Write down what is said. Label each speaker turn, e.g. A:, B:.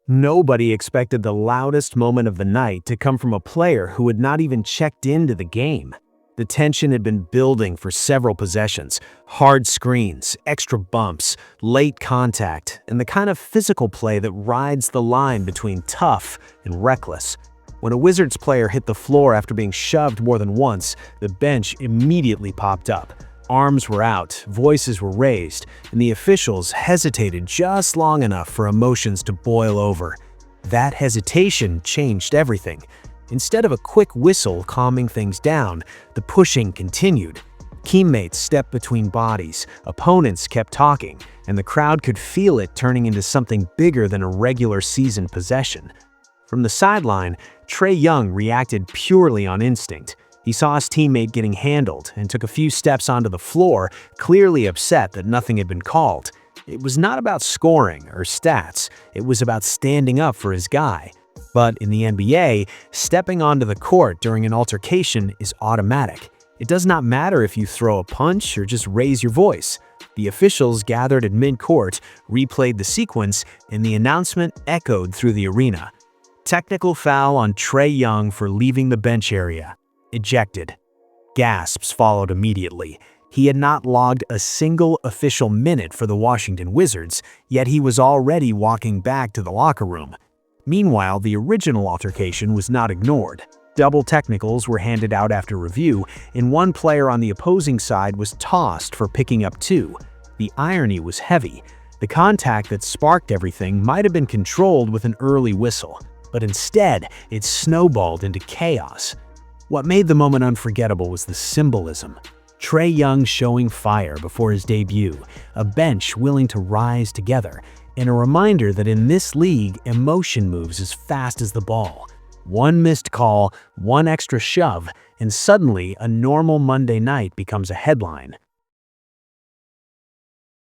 A: Nobody expected the loudest moment of the night to come from a player who had not even checked into the game. The tension had been building for several possessions: hard screens, extra bumps, late contact, and the kind of physical play that rides the line between tough and reckless. When a Wizards player hit the floor after being shoved more than once, the bench immediately popped up. Arms were out, voices were raised, and the officials hesitated just long enough for emotions to boil over. That hesitation changed everything. Instead of a quick whistle calming things down, the pushing continued. Teammates stepped between bodies, opponents kept talking, and the crowd could feel it turning into something bigger than a regular season possession. From the sideline, Trae Young reacted purely on instinct. He saw his teammate getting handled and took a few steps onto the floor, clearly upset that nothing had been called. It was not about scoring or stats, it was about standing up for his guy. But in the NBA, stepping onto the court during an altercation is automatic. It does not matter if you throw a punch or just raise your voice. The officials gathered at mid-court, replayed the sequence, and the announcement echoed through the arena. Technical foul on Trae Young for leaving the bench area. Ejected. Gasps followed immediately. He had not logged a single official minute for the Washington Wizards, yet he was already walking back to the locker room. Meanwhile, the original altercation was not ignored. Double technicals were handed out after review, and one player on the opposing side was tossed for picking up two. The irony was heavy. The contact that sparked everything might have been controlled with an early whistle, but instead, it snowballed into chaos. What made the moment unforgettable was the symbolism. Trae Young showing fire before his debut, a bench willing to rise together, and a reminder that in this league, emotion moves as fast as the ball. One missed call, one extra shove, and suddenly a normal Monday night becomes a headline.